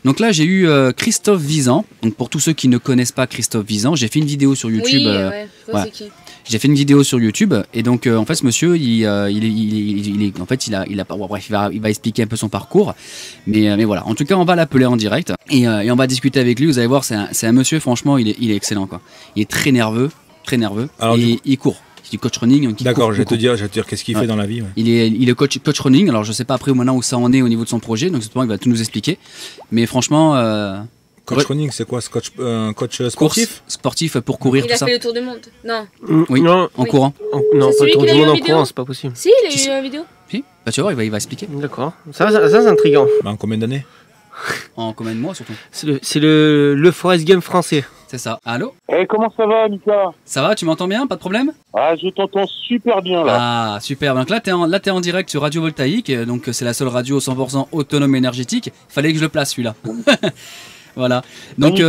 Donc là, j'ai eu Christophe Vizan. Donc pour tous ceux qui ne connaissent pas Christophe Vizan, j'ai fait une vidéo sur YouTube. Oui, ouais, c'est qui. J'ai fait une vidéo sur YouTube et donc en fait ce monsieur il va expliquer un peu son parcours mais voilà, en tout cas on va l'appeler en direct et on va discuter avec lui. Vous allez voir, c'est un monsieur, franchement il est excellent quoi. Il est très nerveux alors, et il court. C'est du coach running. D'accord, je vais te dire qu'est-ce qu'il fait dans la vie. Ouais. Il est coach running. Alors je sais pas après maintenant où ça en est au niveau de son projet, donc il va tout nous expliquer, mais franchement coach running, c'est quoi? Coach sportif? Sportif pour courir, il tout ça. Il a fait le tour du monde. Non. Oui, non. En courant. Non, pas le tour du monde en courant, c'est pas possible. Si, il a eu une vidéo. Si, bah tu vas voir, il va expliquer. D'accord. Ça c'est intriguant. En combien d'années? En combien de mois surtout? C'est le Forrest Gump français. C'est ça. Allô? Comment ça va, Nicolas? Ça va, tu m'entends bien? Pas de problème? Ah, je t'entends super bien là. Ah, super. Donc là, t'es en direct sur Radio Voltaïque. Donc c'est la seule radio 100% autonome énergétique. Fallait que je le place celui-là. Voilà. Donc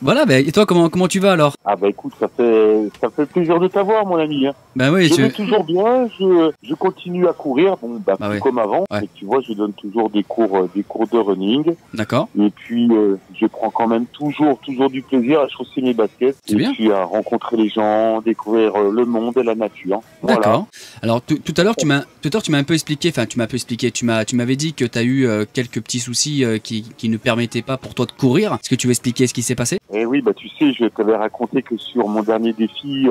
voilà. Bah, et toi, comment tu vas alors? Ah bah écoute, ça fait plaisir de t'avoir, mon ami. Hein. Bah oui. Je vais toujours bien. Je continue à courir. Bon, bah oui. comme avant. Ouais. Et tu vois, je donne toujours des cours de running. D'accord. Et puis je prends quand même toujours du plaisir à chausser mes baskets. C'est bien. Et puis à rencontrer les gens, découvrir le monde et la nature. Voilà. D'accord. Alors tout à l'heure tu m'as un peu expliqué, tu m'avais dit que tu as eu quelques petits soucis qui ne permettaient pas pour toi de courir. Est-ce que tu veux expliquer ce qui s'est passé? Eh oui, bah tu sais, je t'avais raconté que sur mon dernier défi,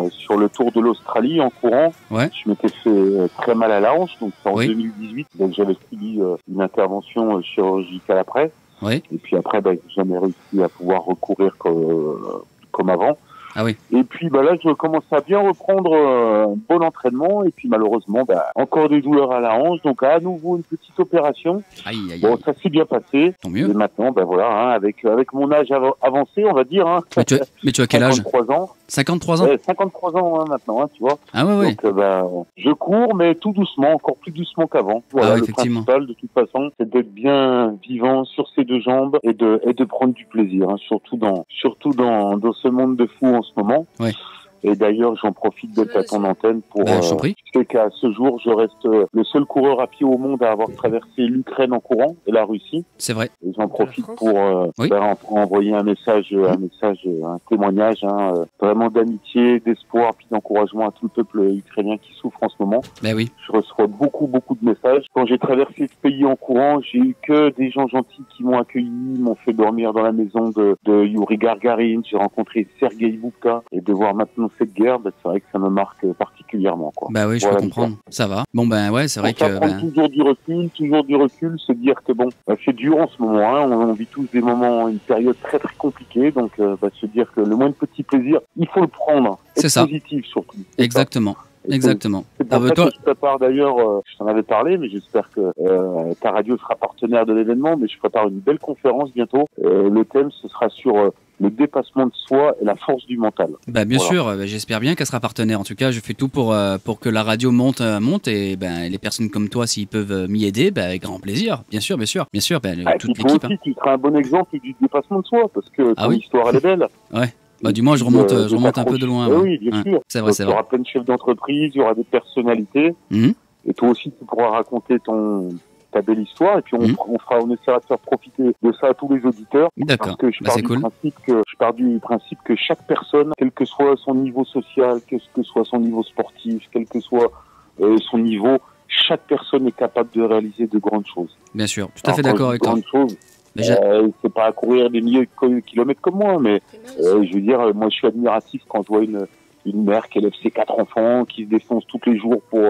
sur le Tour de l'Australie en courant, ouais. Je m'étais fait très mal à la hanche, donc c'est en oui. 2018, donc j'avais suivi une intervention chirurgicale après. Oui. Et puis après, bah, j'ai jamais réussi à pouvoir recourir comme avant. Ah oui. Et puis bah là, je commence à bien reprendre un bon entraînement. Et puis malheureusement, bah, encore des douleurs à la hanche. Donc à nouveau une petite opération. Aïe, aïe, aïe. Bon, ça s'est bien passé. Tant mieux. Et maintenant, bah voilà, hein, avec mon âge avancé, on va dire. Hein, mais tu as quel âge? 53 ans. 53 ans. 53 ans hein, maintenant, hein, tu vois. Ah ouais. Donc bah, je cours, mais tout doucement, encore plus doucement qu'avant. Voilà, le principal de toute façon, c'est d'être bien vivant sur ses deux jambes et de prendre du plaisir, hein, surtout dans ce monde de fous en ce moment. Ouais. Et d'ailleurs, j'en profite d'être à ton antenne pour prie. tu sais qu'à ce jour, je reste le seul coureur à pied au monde à avoir traversé l'Ukraine en courant et la Russie. C'est vrai. Et j'en profite pour oui. envoyer un message, un témoignage, hein, vraiment d'amitié, d'espoir, puis d'encouragement à tout le peuple ukrainien qui souffre en ce moment. Ben oui. Je reçois beaucoup de messages. Quand j'ai traversé ce pays en courant, j'ai eu que des gens gentils qui m'ont accueilli, m'ont fait dormir dans la maison de Yuri Gagarin. J'ai rencontré Sergei Boubka et de voir maintenant cette guerre, bah, c'est vrai que ça me marque particulièrement, quoi. Bah oui, je peux comprendre. Ça va. Bon ben ouais, c'est vrai que prendre toujours du recul, se dire que bon, c'est dur en ce moment, hein, on vit tous des moments, une période très compliquée, donc se dire que le moindre petit plaisir, il faut le prendre. C'est ça. Positif surtout. Exactement. Exactement. C'est pour ça que je prépare d'ailleurs, je t'en avais parlé, mais j'espère que ta radio sera partenaire de l'événement, mais je prépare une belle conférence bientôt. Le thème, ce sera sur le dépassement de soi et la force du mental. Bah bien sûr, j'espère bien qu'elle sera partenaire. En tout cas, je fais tout pour que la radio monte et les personnes comme toi, s'ils peuvent m'y aider, avec grand plaisir. Bien sûr, toute l'équipe. Aussi, tu seras un bon exemple du dépassement de soi, parce que ton histoire, elle est belle. Ouais. Bah, du moins, je remonte un peu de loin. Oui, bien sûr. C'est vrai, il y aura plein de chefs d'entreprise, il y aura des personnalités. Et toi aussi, tu pourras raconter ta belle histoire. Et puis, on essaiera de faire profiter de ça à tous les auditeurs. D'accord. Parce que je pars du principe que chaque personne, quel que soit son niveau social, quel que soit son niveau sportif, quel que soit son niveau, chaque personne est capable de réaliser de grandes choses. Bien sûr. Tout à fait d'accord avec toi. C'est pas à courir des milliers de kilomètres comme moi, mais je veux dire, moi je suis admiratif quand je vois une mère qui élève ses 4 enfants, qui se défonce tous les jours pour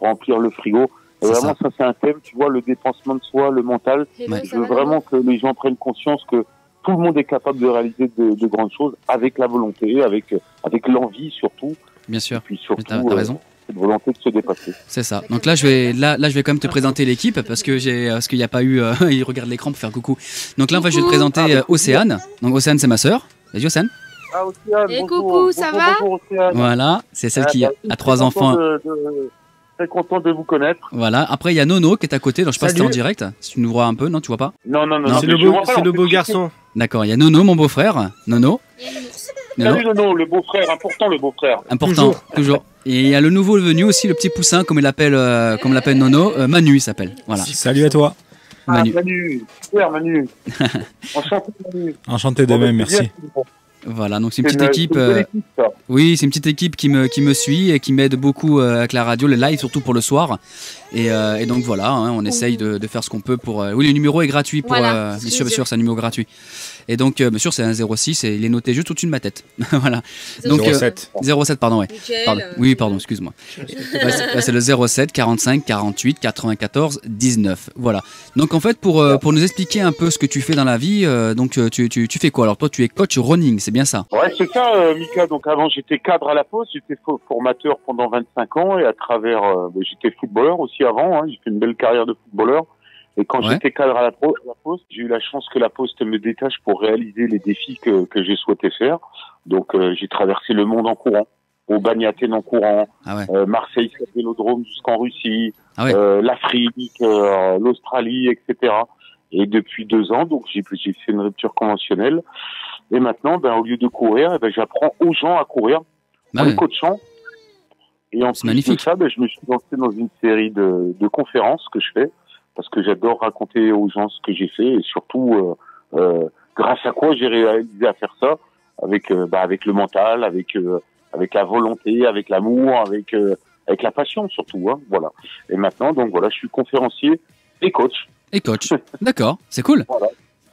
remplir le frigo. Et vraiment, ça c'est un thème, tu vois, le dépensement de soi, le mental. Je veux vraiment que les gens prennent conscience que tout le monde est capable de réaliser de grandes choses avec la volonté, avec l'envie surtout. Bien sûr. Et puis surtout, t'as raison. Cette volonté de se dépasser. C'est ça. Donc là, je vais quand même te présenter l'équipe parce qu'il n'y a pas eu. Il regarde l'écran pour faire coucou. Donc là, je vais te présenter Océane. Donc Océane, c'est ma sœur. Vas-y, Océane. Ah, Océane. Et coucou, ça va? Bonjour, Océane. Voilà, c'est celle qui a 3 enfants. Très content de vous connaître. Voilà. Après, il y a Nono qui est à côté. Donc je passe en direct. Si tu nous vois un peu, non, tu vois pas? Non. C'est le beau garçon. D'accord. Il y a Nono, mon beau-frère. Nono. Salut Nono, le beau-frère, important le beau-frère. Important, toujours. Et il y a le nouveau venu aussi, le petit poussin, comme il l'appelle Nono, Manu il s'appelle. Voilà. Salut à toi. Manu. Manu, super Manu. Enchanté Manu. Enchanté de même, merci. Voilà, donc c'est une petite équipe. Ça. Oui, c'est une petite équipe qui me suit et qui m'aide beaucoup avec la radio, le live, surtout pour le soir. Et donc voilà, hein, on essaye de faire ce qu'on peut pour. Oui, le numéro est gratuit pour. Voilà, bien sûr, c'est un numéro gratuit. Et donc, bien sûr, c'est un 06 et il est noté juste au-dessus de ma tête. Voilà. Donc, 07. 07, pardon, ouais. Nickel, Pardon. Oui, pardon, excuse-moi. C'est le 07 45 48 94 19. Voilà. Donc en fait, pour nous expliquer un peu ce que tu fais dans la vie, donc tu fais quoi? Alors toi, tu es coach running, c'est bien ça? Ouais, c'est ça, Mika. Donc avant, j'étais cadre à la Poste, j'étais formateur pendant 25 ans et à travers, j'étais footballeur aussi avant. Hein, j'ai fait une belle carrière de footballeur. Et quand j'étais cadre à la Poste, j'ai eu la chance que la Poste me détache pour réaliser les défis que j'ai souhaité faire. Donc j'ai traversé le monde en courant, au Bagne-Athènes en courant, Marseille, Vélodrome jusqu'en Russie, l'Afrique, l'Australie, etc. Et depuis 2 ans, donc j'ai fait une rupture conventionnelle. Et maintenant, au lieu de courir, j'apprends aux gens à courir, en les coachant. Et en plus de ça, je me suis lancé dans une série de conférences que je fais, parce que j'adore raconter aux gens ce que j'ai fait, et surtout, grâce à quoi j'ai réalisé à faire ça, avec le mental, avec la volonté, avec l'amour, avec la passion surtout. Hein, voilà. Et maintenant, donc voilà, je suis conférencier et coach. Et coach, d'accord, c'est cool. Voilà.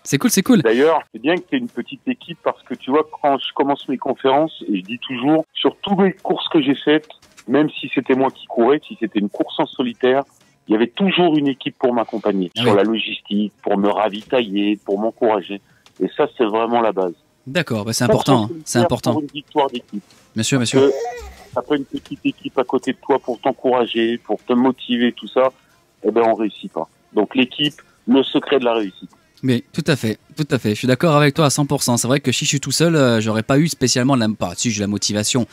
C'est cool. D'ailleurs, c'est bien que tu aies une petite équipe parce que tu vois, quand je commence mes conférences, et je dis toujours, sur toutes les courses que j'ai faites, même si c'était moi qui courais, si c'était une course en solitaire, il y avait toujours une équipe pour m'accompagner sur la logistique, pour me ravitailler, pour m'encourager. Et ça, c'est vraiment la base. D'accord, c'est important. C'est important. Pour une victoire d'équipe. Bien sûr, bien sûr. T'as pas une petite équipe à côté de toi pour t'encourager, pour te motiver, tout ça, on réussit pas. Donc l'équipe, le secret de la réussite. Mais tout à fait. Je suis d'accord avec toi à 100%. C'est vrai que si je suis tout seul, j'aurais pas eu spécialement si j'ai la motivation.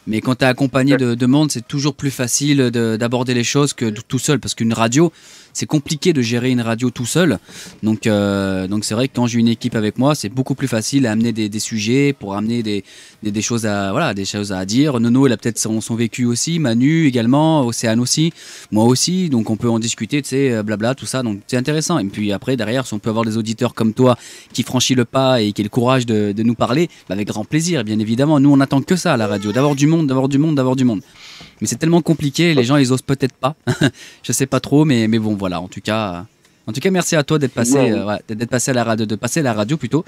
Mais quand tu es accompagné de monde, c'est toujours plus facile d'aborder les choses que tout seul. Parce qu'une radio, c'est compliqué de gérer une radio tout seul. Donc c'est vrai que quand j'ai une équipe avec moi, c'est beaucoup plus facile à amener des sujets, pour amener des choses à dire. Nono, il a peut-être son vécu aussi. Manu également, Océane aussi, moi aussi. Donc on peut en discuter, tu sais, blabla, tout ça. Donc c'est intéressant. Et puis après, derrière, si on peut avoir des auditeurs comme toi qui franchit le pas et qui a le courage de nous parler, avec grand plaisir, bien évidemment. Nous, on attend que ça à la radio, d'avoir du monde. Mais c'est tellement compliqué, les gens, ils osent peut-être pas. Je sais pas trop, mais bon, voilà. En tout cas, merci à toi d'être passé, d'être passé à la radio, de passer à la radio plutôt.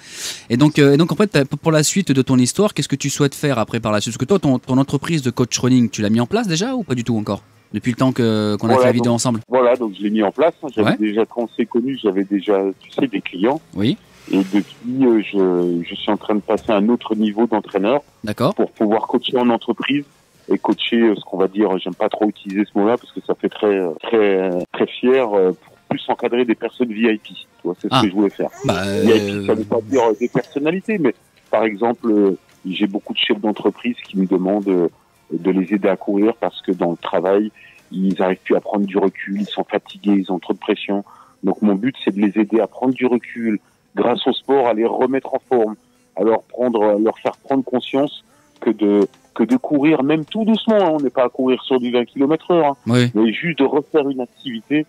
Et donc en fait, pour la suite de ton histoire, qu'est-ce que tu souhaites faire après par la suite? Parce que toi, ton entreprise de coach running, tu l'as mis en place déjà ou pas du tout encore? Depuis le temps qu'on a fait la vidéo ensemble. Voilà, donc je l'ai mis en place. J'avais déjà, quand on s'est connus, j'avais déjà, tu sais, des clients. Oui. Et depuis, je suis en train de passer à un autre niveau d'entraîneur. D'accord. Pour pouvoir coacher en entreprise et coacher ce qu'on va dire, j'aime pas trop utiliser ce mot-là parce que ça fait très fier, pour plus encadrer des personnes VIP. Tu vois, c'est ce que je voulais faire. VIP, ça veut pas dire des personnalités, mais par exemple, j'ai beaucoup de chefs d'entreprise qui me demandent de les aider à courir parce que dans le travail, ils arrivent plus à prendre du recul, ils sont fatigués, ils ont trop de pression. Donc mon but, c'est de les aider à prendre du recul, grâce au sport, à les remettre en forme, à leur faire prendre conscience que de courir, même tout doucement, hein, on n'est pas à courir sur du 20 km/h, hein, mais juste de refaire une activité,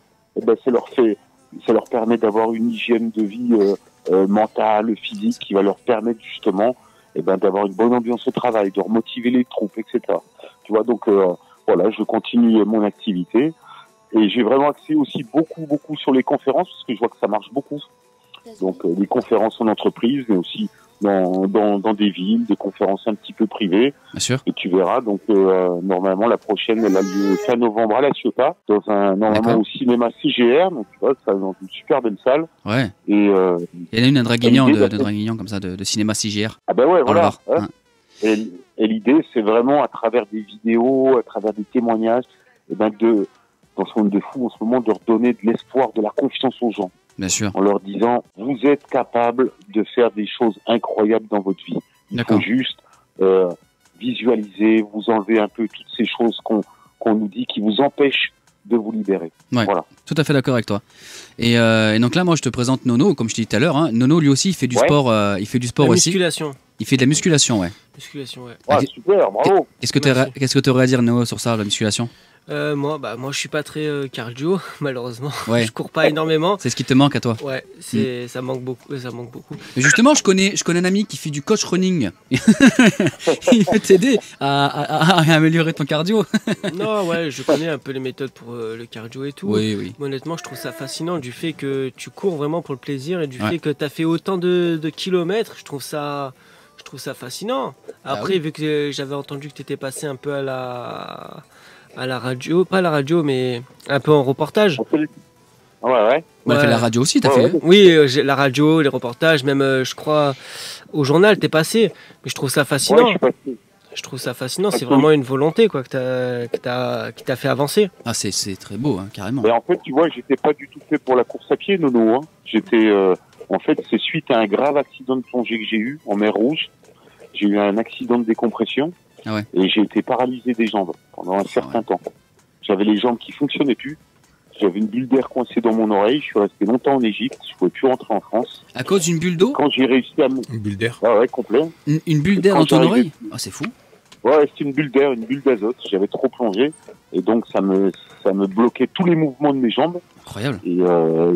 ça leur permet d'avoir une hygiène de vie mentale, physique, qui va leur permettre justement d'avoir une bonne ambiance au travail, de remotiver les troupes, etc. Tu vois, donc voilà, je continue mon activité et j'ai vraiment axé aussi beaucoup sur les conférences parce que je vois que ça marche beaucoup. Donc les conférences en entreprise, mais aussi dans des villes, des conférences un petit peu privées. Bien sûr. Et tu verras, donc normalement la prochaine, elle a lieu fin novembre à La Ciotat, normalement au cinéma CGR, donc tu vois, ça dans une super belle salle. Ouais. Et il y en a une à Draguignan, de Draguignan comme ça, de cinéma CGR. Ah ben ouais, voilà. Hein. Et l'idée, c'est vraiment à travers des vidéos, à travers des témoignages, dans ce monde de fou en ce moment, de redonner de l'espoir, de la confiance aux gens. Bien sûr. En leur disant, vous êtes capable de faire des choses incroyables dans votre vie. Il faut juste visualiser, vous enlever un peu toutes ces choses qu'on nous dit qui vous empêchent de vous libérer. Ouais, voilà. Tout à fait d'accord avec toi. Et donc là, moi, je te présente Nono, comme je t'ai dit tout à l'heure. Hein. Nono, lui aussi, il fait du sport. Il fait du sport aussi. Musculation. Il fait de la musculation, ouais. Musculation, ouais. Ah, super, bravo. Qu'est-ce que tu aurais à dire, Nono, sur ça, la musculation? Moi, je suis pas très cardio, malheureusement. Ouais. Je cours pas énormément. C'est ce qui te manque à toi. Ouais, ça manque beaucoup. Ça manque beaucoup. Mais justement, je connais un ami qui fait du coach running. Il peut t'aider à améliorer ton cardio. Non, ouais, je connais un peu les méthodes pour le cardio et tout. Oui, oui. Mais honnêtement, je trouve ça fascinant du fait que tu cours vraiment pour le plaisir et du Ouais. fait que tu as fait autant de kilomètres. Je trouve ça fascinant. Après, oui. vu que j'avais entendu que tu étais passé un peu à la radio, pas à la radio, mais un peu en reportage. Ouais, ouais. Bah, elle fait Ouais. la radio aussi, t'as Ouais, fait. ouais. Oui, la radio, les reportages, même je crois au journal, t'es passé. Mais je trouve ça Ouais, fascinant. je suis passé. Je trouve ça fascinant. C'est vraiment une volonté quoi, qui t'a fait avancer. Ah, c'est très beau, hein, carrément. Mais en fait, tu vois, j'étais pas du tout fait pour la course à pied, Nono. Hein. J'étais, en fait, c'est suite à un grave accident de plongée que j'ai eu en mer Rouge. J'ai eu un accident de décompression Ah ouais. et j'ai été paralysé des jambes pendant un certain temps. J'avais les jambes qui fonctionnaient plus. J'avais une bulle d'air coincée dans mon oreille. Je suis resté longtemps en Égypte. Je pouvais plus rentrer en France. À cause d'une bulle d'eau? Quand j'ai réussi à me... Une bulle d'air. Ah ouais, complet. Une bulle d'air Quand dans ton j'arrivais- oreille? Ah, c'est fou. Ouais, c'était une bulle d'air, une bulle d'azote. J'avais trop plongé et donc ça me bloquait tous les mouvements de mes jambes. Incroyable. Et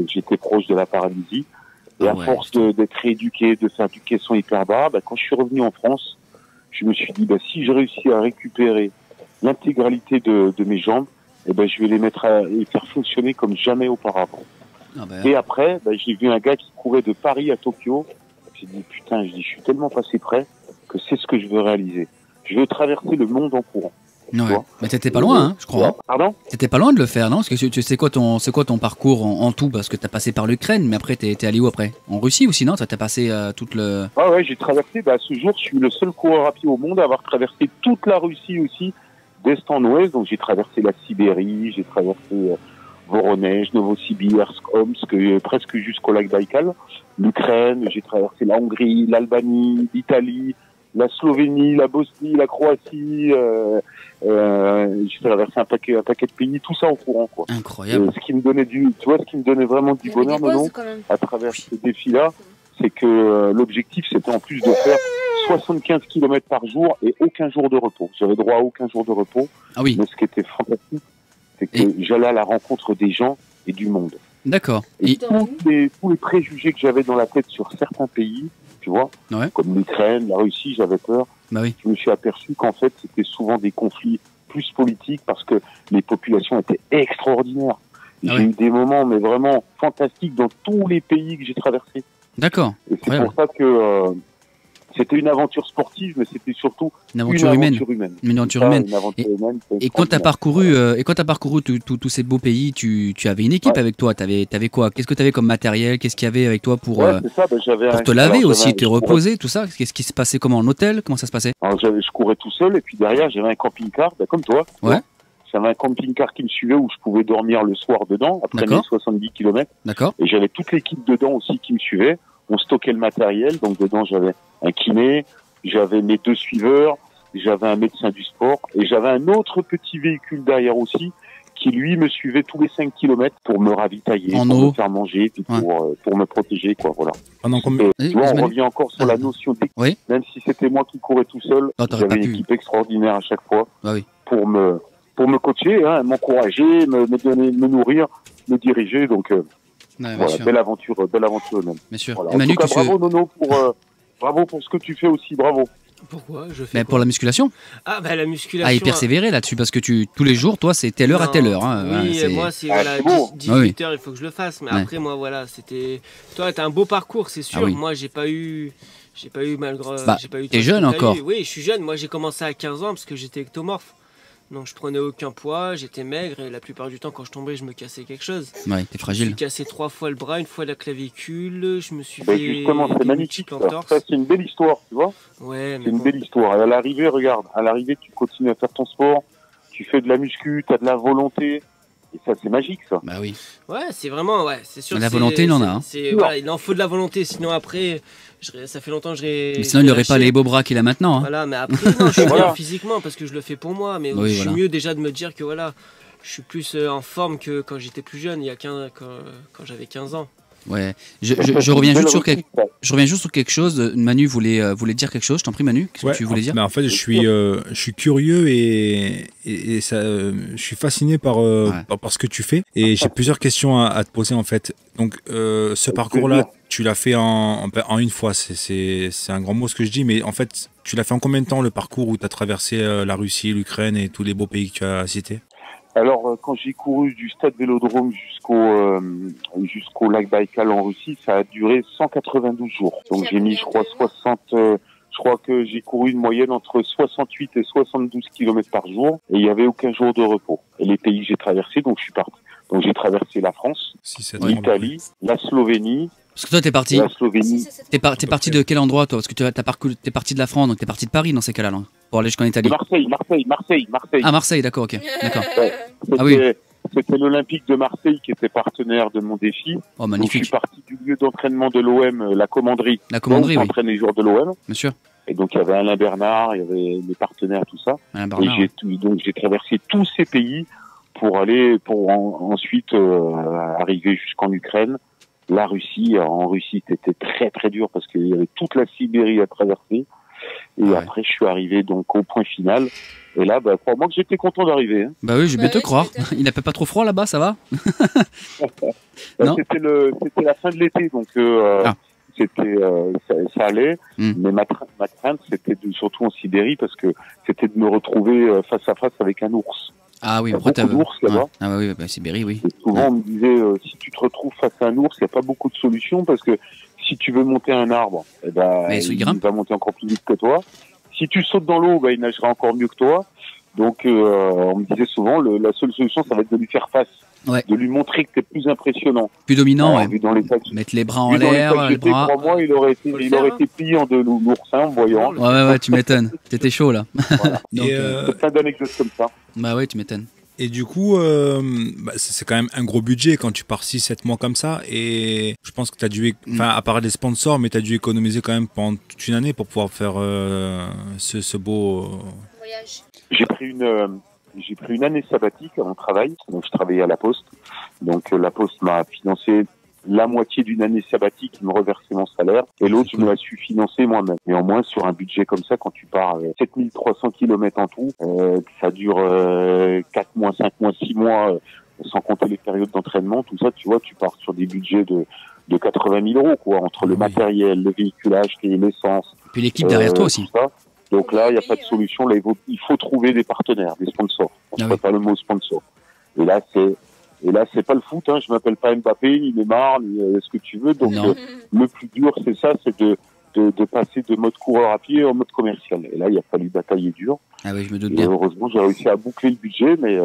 j'étais proche de la paralysie. Et Ah à ouais, force d'être rééduqué, de faire du caisson hyper bas, quand je suis revenu en France, je me suis dit, si je réussis à récupérer l'intégralité de mes jambes, je vais les mettre à les faire fonctionner comme jamais auparavant. Ah bah, Et après, j'ai vu un gars qui courait de Paris à Tokyo. J'ai dit, putain, je suis tellement passé près que c'est ce que je veux réaliser. Je veux traverser le monde en courant. ouais. vois. Mais t'étais pas loin, hein, je crois. hein. Pardon? T'étais pas loin de le faire, non? Parce que c'est quoi ton parcours en tout? Parce que t'as passé par l'Ukraine, mais après t'es allé où après? En Russie ou sinon? T'as passé toute le... Ah ouais, j'ai traversé, à ce jour, je suis le seul coureur à pied au monde à avoir traversé toute la Russie aussi, d'est en ouest. Donc j'ai traversé la Sibérie, j'ai traversé Voronezh, Novosibirsk, Omsk, presque jusqu'au lac Baïkal, l'Ukraine, j'ai traversé la Hongrie, l'Albanie, l'Italie, la Slovénie, la Bosnie, la Croatie, j'ai traversé un paquet de pays, tout ça en courant, quoi. Incroyable. Ce qui me donnait ce qui me donnait vraiment du Il y avait bonheur, des pauses, Manon, quand même. à travers ce défi-là, c'est que l'objectif, c'était en plus de faire 75 km par jour et aucun jour de repos. J'avais droit à aucun jour de repos. Ah oui, Mais ce qui était fantastique, c'est que j'allais à la rencontre des gens et du monde. d'accord. Et Et... tous les préjugés que j'avais dans la tête sur certains pays, tu vois, Ouais. comme l'Ukraine, la Russie, j'avais peur. Bah oui. Je me suis aperçu qu'en fait, c'était souvent des conflits plus politiques parce que les populations étaient extraordinaires. Ah J'ai ouais. eu des moments, mais vraiment fantastiques dans tous les pays que j'ai traversés. D'accord. Et c'est Incroyable. pour ça que c'était une aventure sportive, mais c'était surtout Une aventure humaine. humaine. Une aventure Ça, humaine. Une aventure humaine, c'est Et quand t'as extraordinaire. parcouru tous ces beaux pays, tu avais une équipe Ouais. avec toi. T'avais quoi? Qu'est-ce que t'avais comme matériel? Qu'est-ce qu'il y avait avec toi pour Ouais, c'est ça, j'avais te laver aussi, te reposer, tout ça? Qu'est-ce qui se passait? Comment en hôtel? Comment ça se passait? Alors, je courais tout seul, et puis derrière, j'avais un camping-car, comme toi. Ouais. J'avais un camping-car qui me suivait où je pouvais dormir le soir dedans, après mes D'accord. 70 km. D'accord. Et j'avais toute l'équipe dedans aussi qui me suivait. On stockait le matériel, donc dedans, j'avais un kiné, j'avais mes 2 suiveurs, j'avais un médecin du sport, et j'avais un autre petit véhicule derrière aussi, qui lui me suivait tous les 5 km pour me ravitailler, En pour eau. me faire manger, puis pour me protéger, quoi, voilà. Pendant combien Et, Oui, tu vois, on Ismaël. revient encore sur la notion d'équipe. Oui. Même si c'était moi qui courais tout seul, Oh, t'aurais j'avais pas une pu. équipe extraordinaire à chaque fois Bah oui. pour me coacher, m'encourager, me donner, me nourrir, me diriger. Donc Ouais, bien voilà, sûr. belle aventure humaine. Bien sûr. Voilà. Et En Manu, tout cas, qu'est-ce que- bravo Nono bravo pour ce que tu fais aussi, bravo. Pourquoi je fais Mais quoi pour la musculation? Ah bah la musculation. Ah, et persévérer là-dessus parce que tous les jours, toi, c'est telle heure à Non. telle heure. Hein. Oui, Ouais, c'est- moi c'est Ah, voilà, c'est bon. 18 heures, il faut que je le fasse. Mais Ouais. après moi voilà, c'était. Toi t'as un beau parcours, c'est sûr. Ah oui. Moi j'ai pas eu malgré. Bah, j'ai pas eu t'es tout ce jeune que t'as encore. eu. Oui, je suis jeune. Moi j'ai commencé à 15 ans parce que j'étais ectomorphe. Donc je prenais aucun poids, j'étais maigre et la plupart du temps quand je tombais je me cassais quelque chose. Ouais, t'es Je me suis fragile. cassé 3 fois le bras, une fois la clavicule, je me suis Ben, fait justement, c'est des magnifique. multiples Ça, entorses. Ça, c'est une belle histoire, tu vois. Ouais, mais C'est une bon. belle histoire. Et à l'arrivée, regarde, à l'arrivée, tu continues à faire ton sport, tu fais de la muscu, tu as de la volonté. Et ça, c'est magique, ça. Bah oui. Ouais, c'est vraiment, ouais, c'est sûr. La que volonté, il en a, hein. Voilà, il en faut de la volonté, sinon après, ça fait longtemps que Mais sinon, il n'aurait pas les beaux bras qu'il a maintenant. Hein. Voilà, mais après, non, je suis Voilà. bien physiquement parce que je le fais pour moi, mais Oui, je suis voilà. mieux déjà de me dire que voilà, je suis plus en forme que quand j'étais plus jeune, il y a 15, quand j'avais 15 ans. Ouais. Je reviens juste sur je reviens juste sur quelque chose. Manu voulait dire quelque chose. Je t'en prie, Manu. Qu'est-ce que tu voulais dire? Mais en fait, je suis curieux et ça, je suis fasciné par ce que tu fais. Et j'ai plusieurs questions à te poser en fait. Donc, ce parcours-là, tu l'as fait en une fois. C'est un grand mot ce que je dis, mais en fait, tu l'as fait en combien de temps le parcours où tu as traversé la Russie, l'Ukraine et tous les beaux pays que tu as cités? Alors, quand j'ai couru du stade Vélodrome jusqu'au lac Baïkal en Russie, ça a duré 192 jours. Donc j'ai mis, je crois que j'ai couru une moyenne entre 68 et 72 km par jour et il n'y avait aucun jour de repos. Et les pays que j'ai traversés, donc je suis parti. Donc j'ai traversé la France, l'Italie, la Slovénie. Parce que toi, t'es parti. La Slovénie. T'es parti de quel endroit, toi? Parce que t'es parti de la France, donc t'es parti de Paris dans ces cas-là, là, pour aller jusqu'en Italie. Marseille. Ah, Marseille, d'accord, ok. D'accord. Ouais. Ah oui. C'était l'Olympique de Marseille qui était partenaire de mon défi. Oh, magnifique. Donc, je suis parti du lieu d'entraînement de l'OM, la Commanderie. La Commanderie, oui. J'entraîne les joueurs de l'OM. Bien sûr. Et donc, il y avait Alain Bernard, il y avait mes partenaires, tout ça. Alain Bernard. Et j'ai traversé tous ces pays pour ensuite arriver jusqu'en Ukraine. La Russie, en Russie, c'était très très dur parce qu'il y avait toute la Sibérie à traverser. Et après, je suis arrivé donc au point final. Et là, crois-moi que j'étais content d'arriver. Hein. Bah oui, je vais bien te croire. Il n'a pas trop froid là-bas, ça va? Non. C'était la fin de l'été, donc ça allait. Mais ma crainte, c'était surtout en Sibérie parce que c'était de me retrouver face à face avec un ours. Ah oui, beaucoup d'ours là-bas. Ah oui, Sibérie, oui. Et souvent, on me disait, si tu te retrouves face à un ours, il n'y a pas beaucoup de solutions parce que si tu veux monter un arbre, il va monter encore plus vite que toi. Si tu sautes dans l'eau, il nagera encore mieux que toi. Donc, on me disait souvent, la seule solution, ça va être de lui faire face. Ouais. De lui montrer que tu es plus impressionnant. Plus dominant, ouais. Mettre les bras en l'air, les bras. Crois-moi, il aurait été plié en deux l'oursin en voyant. Ouais, tu m'étonnes. T'étais chaud, là. Voilà. C'est plein d'anecdotes comme ça. Bah ouais, tu m'étonnes. Et du coup, c'est quand même un gros budget quand tu pars 6-7 mois comme ça. Et je pense que tu as dû, à part des sponsors, mais tu as dû économiser quand même pendant toute une année pour pouvoir faire ce beau voyage. J'ai pris une année sabbatique à mon travail. Donc, je travaillais à la Poste. Donc, la Poste m'a financé la moitié d'une année sabbatique, qui me reversait mon salaire. Et l'autre, je me la suis financé moi-même. Néanmoins, sur un budget comme ça, quand tu pars 7300 km en tout, ça dure 4 mois, 5 mois, 6 mois, sans compter les périodes d'entraînement, tout ça, tu vois, tu pars sur des budgets de 80 000 euros, quoi, entre le matériel, le véhiculage, l'essence. Puis l'équipe derrière toi aussi. Ça. Donc là, il n'y a pas de solution. Là, il faut trouver des partenaires, des sponsors. Je ne pas le mot sponsor. Et là, c'est pas le foot. Hein. Je m'appelle pas Mbappé, ni Neymar, ni ce que tu veux. Donc, le plus dur, c'est de passer de mode coureur à pied en mode commercial. Et là, il a fallu batailler dur. Ah oui, je me doute bien. Heureusement, j'ai réussi à boucler le budget, mais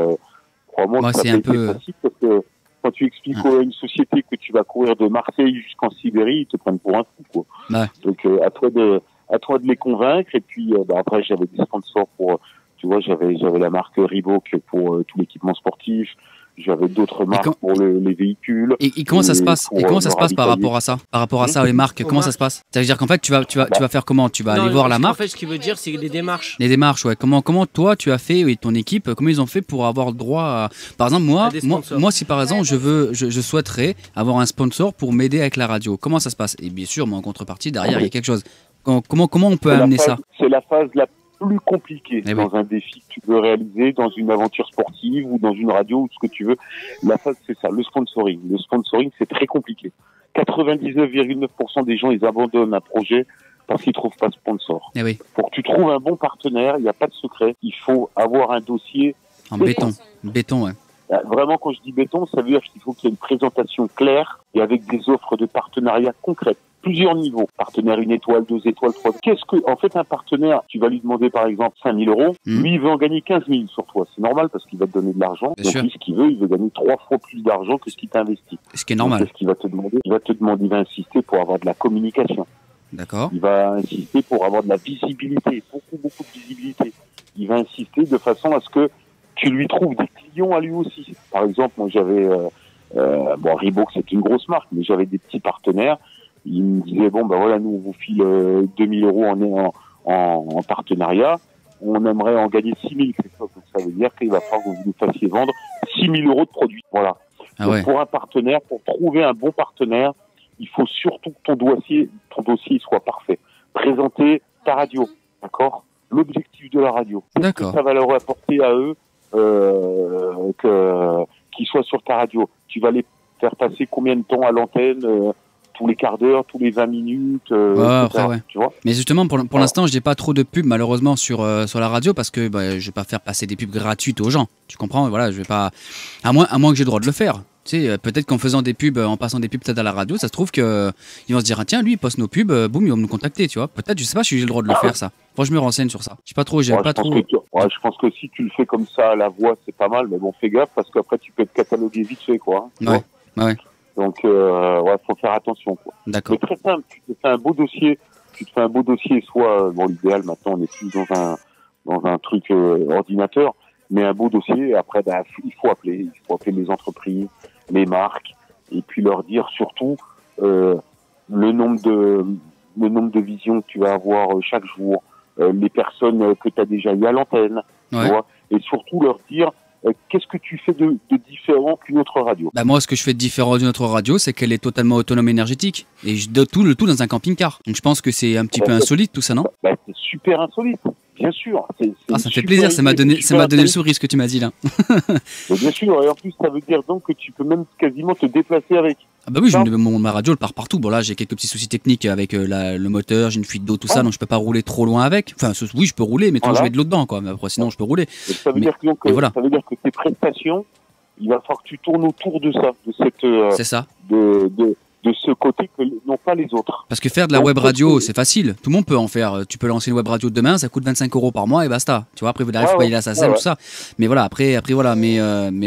crois-moi que ça a été facile parce que quand tu expliques à une société que tu vas courir de Marseille jusqu'en Sibérie, ils te prennent pour un fou, quoi. Ouais. Donc, à toi de les convaincre. Et puis après, j'avais des sponsors pour, tu vois, j'avais la marque Reebok pour tout l'équipement sportif. J'avais d'autres marques pour les véhicules. Et comment ça se passe? Et comment ça se passe par rapport à ça? Par rapport à ça, les marques, comment ça se passe? C'est-à-dire qu'en fait, tu vas faire comment? Tu vas aller voir la marque? En fait, ce qu'il veut dire, c'est les démarches. Les démarches, ouais. Comment toi, tu as fait, et ton équipe, comment ils ont fait pour avoir le droit à... Par exemple, moi, si par exemple, je souhaiterais avoir un sponsor pour m'aider avec la radio, comment ça se passe? Et bien sûr, moi, en contrepartie, derrière, il y a quelque chose. Comment on peut amener ça? C'est la phase la plus compliquée dans un défi que tu veux réaliser, dans une aventure sportive ou dans une radio ou ce que tu veux. La phase, c'est ça, le sponsoring. Le sponsoring, c'est très compliqué. 99,9% des gens, ils abandonnent un projet parce qu'ils trouvent pas de sponsor. Pour que tu trouves un bon partenaire, il n'y a pas de secret. Il faut avoir un dossier en béton. Béton, ouais. Vraiment, quand je dis béton, ça veut dire qu'il faut qu'il y ait une présentation claire et avec des offres de partenariat concrètes. Plusieurs niveaux. Partenaire 1 étoile, 2 étoiles, 3. En fait, un partenaire, tu vas lui demander par exemple 5 000 euros. Lui, il veut en gagner 15 000 sur toi. C'est normal parce qu'il va te donner de l'argent. Donc, lui, ce qu'il veut, il veut gagner 3 fois plus d'argent que ce qu'il t'a investi. Ce qui est normal. Donc, ce qu'il va te demander, il va insister pour avoir de la communication. D'accord. Il va insister pour avoir de la visibilité. Beaucoup de visibilité. Il va insister de façon à ce que tu lui trouves des clients à lui aussi. Par exemple, moi, j'avais, Reebok, c'est une grosse marque, mais j'avais des petits partenaires. Ils me disaient, nous, on vous file 2 000 euros en partenariat. On aimerait en gagner 6 000. Donc, ça veut dire qu'il va falloir que vous nous fassiez vendre 6 000 euros de produits. Voilà. Donc, pour un partenaire, pour trouver un bon partenaire, il faut surtout que ton dossier soit parfait. Présenter ta radio, d'accord? L'objectif de la radio. D'accord. Ça va leur apporter à eux qu'ils soient sur ta radio. Tu vas les faire passer combien de temps à l'antenne tous les quarts d'heure, tous les 20 minutes, après, ouais. Tu vois. Mais justement, pour l'instant, je n'ai pas trop de pubs malheureusement sur la radio parce que je ne vais pas faire passer des pubs gratuites aux gens. Tu comprends? Voilà, je vais pas. À moins que j'ai le droit de le faire. Tu sais, peut-être qu'en faisant des pubs, en passant des pubs peut-être à la radio, ça se trouve qu'ils vont se dire ah, tiens, lui, il poste nos pubs, boum, ils vont me contacter, tu vois. Peut-être, je sais pas si j'ai le droit de le faire, ça. Faut que je me renseigne sur ça. Je sais pas trop, j'ai pas trop. Je pense que si tu le fais comme ça à la voix, c'est pas mal, mais bon, fais gaffe parce qu'après tu peux être catalogué vite fait, quoi. Ouais. Donc, faut faire attention, quoi. D'accord. Mais très simple, tu te fais un beau dossier, soit, l'idéal maintenant, on est plus dans un truc ordinateur, mais un beau dossier, et après, il faut appeler les entreprises, les marques, et puis leur dire surtout, le nombre de visions que tu vas avoir chaque jour, les personnes que tu as déjà eu à l'antenne, tu vois, et surtout leur dire, qu'est-ce que tu fais de différent qu'une autre radio? Moi, ce que je fais de différent d'une autre radio, c'est qu'elle est totalement autonome énergétique. Et le tout dans un camping-car. Donc je pense que c'est un petit peu insolite tout ça, non? C'est super insolite, bien sûr. Ça me fait plaisir, ça m'a donné le sourire ce que tu m'as dit là. Bien sûr, et en plus ça veut dire donc que tu peux même quasiment te déplacer avec. Ah bah oui, ma radio elle part partout. Bon là j'ai quelques petits soucis techniques avec le moteur, j'ai une fuite d'eau, tout ça, donc je peux pas rouler trop loin avec. Enfin oui, je peux rouler, mais tant que je mets de l'eau dedans, quoi. Mais après sinon je peux rouler. Ça veut dire que tes prestations, il va falloir que tu tournes autour de ça, de cette. C'est ça. De ce côté que n'ont pas les autres. Parce que faire de la web radio, c'est facile. Tout le monde peut en faire. Tu peux lancer une web radio demain, ça coûte 25 € par mois et basta. Tu vois, après, vous arrivez à payer la SACEM, tout ça. Mais voilà, après voilà. Mais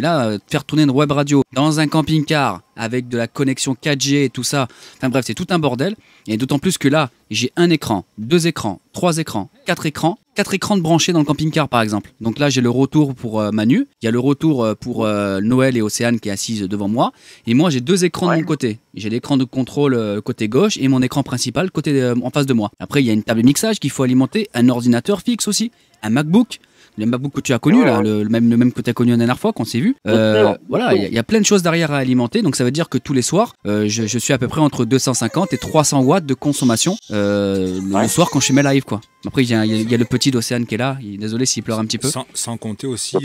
là, faire tourner une web radio dans un camping-car avec de la connexion 4G et tout ça. Enfin bref, c'est tout un bordel. Et d'autant plus que là, j'ai un écran, 2 écrans, 3 écrans, 4 écrans. 4 écrans de branchés dans le camping-car par exemple. Donc là j'ai le retour pour Manu, il y a le retour pour Noël et Océane qui est assise devant moi, et moi j'ai 2 écrans de mon côté. J'ai l'écran de contrôle côté gauche et mon écran principal côté en face de moi. Après il y a une table de mixage qu'il faut alimenter, un ordinateur fixe aussi, un MacBook. Le MacBook que tu as connu, là, le même que tu as connu la dernière fois qu'on s'est vu. Voilà, il y a plein de choses derrière à alimenter. Donc ça veut dire que tous les soirs, je suis à peu près entre 250 et 300 watts de consommation le soir quand je fais mes lives, quoi. Après, il y a le petit d'Océane qui est là. Désolé s'il pleure un petit peu. Sans compter aussi,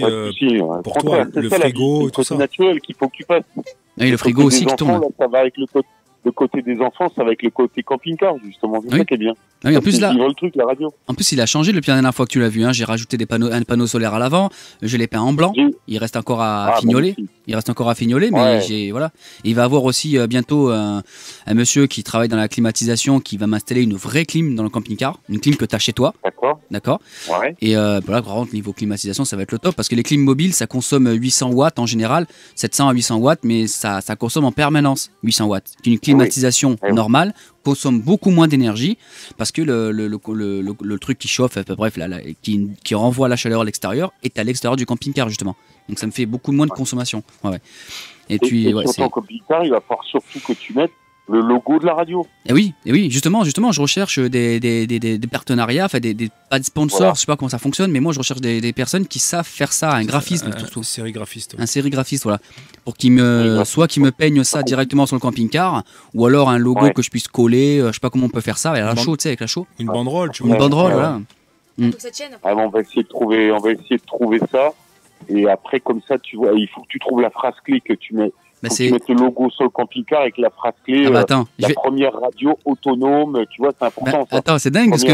pour toi, le frigo, tout ça. C'est naturel qu'il faut que tu passes. Oui, le frigo aussi qui tourne. Là, ça va avec le côté des enfants, ça va avec le côté camping-car, justement. C'est ça qui est bien. Oui, en plus, là, le truc, la radio. En plus, il a changé depuis la dernière fois que tu l'as vu. Hein. J'ai rajouté un panneau solaire à l'avant. Je l'ai peint en blanc. Il reste encore à fignoler. Mais voilà. Et il va avoir aussi bientôt un monsieur qui travaille dans la climatisation qui va m'installer une vraie clim dans le camping-car. Une clim que tu as chez toi. D'accord. Ouais. Et voilà, par contre, niveau climatisation, ça va être le top parce que les clims mobiles, ça consomme 800 watts en général, 700 à 800 watts, mais ça consomme en permanence 800 watts. Une climatisation normale consomme beaucoup moins d'énergie parce que le truc qui chauffe, bref, qui renvoie la chaleur à l'extérieur est à l'extérieur du camping-car justement. Donc ça me fait beaucoup moins de consommation. Ouais. Et sur ton camping-car, il va falloir surtout que tu mettes le logo de la radio. Et oui, justement, je recherche des partenariats, enfin pas de sponsors, je sais pas comment ça fonctionne, mais moi je recherche des personnes qui savent faire ça, un graphisme surtout. Sérigraphiste. Un sérigraphiste, voilà. Pour qu'il me peigne ça directement sur le camping-car, ou alors un logo que je puisse coller, je sais pas comment on peut faire ça, avec la chaux, tu sais, avec la chaux. Une banderole, tu vois. Une banderole, voilà. On va essayer de trouver ça, et après comme ça, tu vois, il faut que tu trouves la phrase clé que tu mets. Tu mets le logo sur le camping-car avec la phrase clé, première radio autonome, tu vois, c'est important. Attends, c'est dingue parce que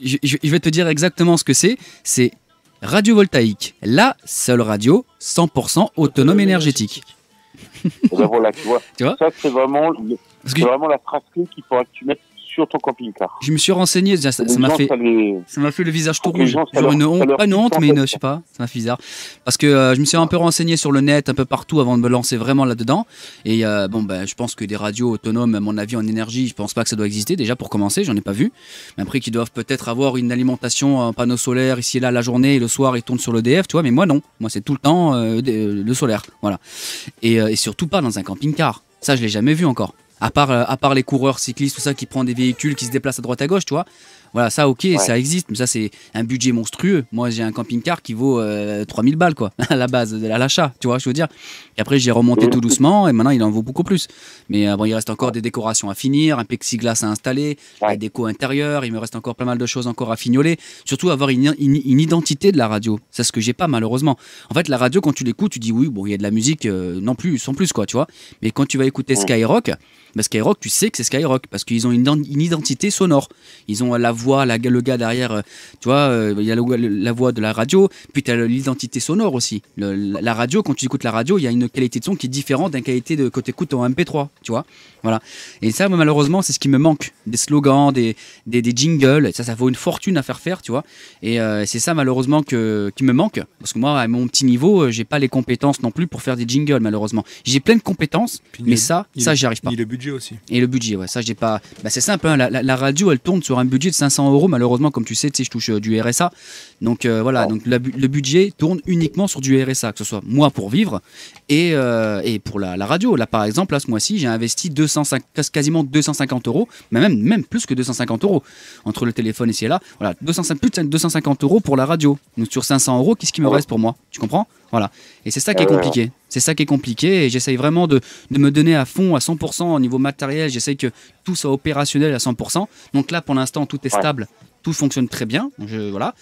je vais te dire exactement ce que c'est. C'est radiovoltaïque, la seule radio 100% autonome énergétique. Voilà, tu vois. Ça, c'est vraiment la phrase clé qu'il faudra que tu mettes sur ton camping-car. Je me suis renseigné, ça m'a fait le visage tout rouge. Genre pas une honte, mais je sais pas, ça m'a fait bizarre. Parce que je me suis un peu renseigné sur le net, un peu partout avant de me lancer vraiment là-dedans. Et je pense que des radios autonomes, à mon avis, en énergie, je pense pas que ça doit exister. Déjà pour commencer, j'en ai pas vu. Mais après, qu'ils doivent peut-être avoir une alimentation en panneau solaire ici et là la journée et le soir ils tournent sur l'EDF, tu vois. Mais moi non, moi c'est tout le temps le solaire, voilà. Et surtout pas dans un camping-car. Ça, je l'ai jamais vu encore. À part les coureurs cyclistes, tout ça, qui prennent des véhicules, qui se déplacent à droite à gauche, tu vois. Voilà, ça, ok, ça existe, mais ça, c'est un budget monstrueux. Moi, j'ai un camping-car qui vaut 3000 balles, quoi, à la base, à l'achat, tu vois, je veux dire. Et après, j'ai remonté tout doucement, et maintenant, il en vaut beaucoup plus. Mais bon, il reste encore des décorations à finir, un plexiglas à installer, la déco intérieure, il me reste encore pas mal de choses encore à fignoler. Surtout, avoir une identité de la radio. C'est ce que j'ai pas, malheureusement. En fait, la radio, quand tu l'écoutes, tu dis oui, bon, il y a de la musique, non plus, sans plus, quoi, tu vois. Mais quand tu vas écouter Skyrock, bah Skyrock, tu sais que c'est Skyrock parce qu'ils ont une identité sonore. Ils ont la voix, le gars derrière, tu vois, il y a la voix de la radio, puis tu as l'identité sonore aussi. La radio, quand tu écoutes la radio, il y a une qualité de son qui est différente d'une qualité de quand tu écoutes en MP3, tu vois. Voilà. Et ça, malheureusement, c'est ce qui me manque. Des slogans, des jingles, ça vaut une fortune à faire, tu vois. Et c'est ça, malheureusement, qui me manque. Parce que moi, à mon petit niveau, j'ai pas les compétences non plus pour faire des jingles, malheureusement. J'ai plein de compétences, mais ça, j'y arrive pas. Et le budget aussi. Et le budget, ouais, ça, j'ai pas. Bah, c'est simple, hein, la radio, elle tourne sur un budget de 500 €. Malheureusement, comme tu sais, je touche du RSA. Donc voilà, donc le budget tourne uniquement sur du RSA, que ce soit moi pour vivre et pour la radio. Là, par exemple, là, ce mois-ci, j'ai investi quasiment 250 €, mais même plus que 250 € entre le téléphone ici et là. Voilà, plus de 250 € pour la radio. Donc sur 500 €, qu'est-ce qui me reste pour moi? Tu comprends? Voilà. Et c'est ça qui est compliqué. C'est ça qui est compliqué. Et j'essaye vraiment de me donner à fond, à 100% au niveau matériel. J'essaye que tout soit opérationnel à 100%. Donc là, pour l'instant, tout est stable. Tout fonctionne très bien. Voilà.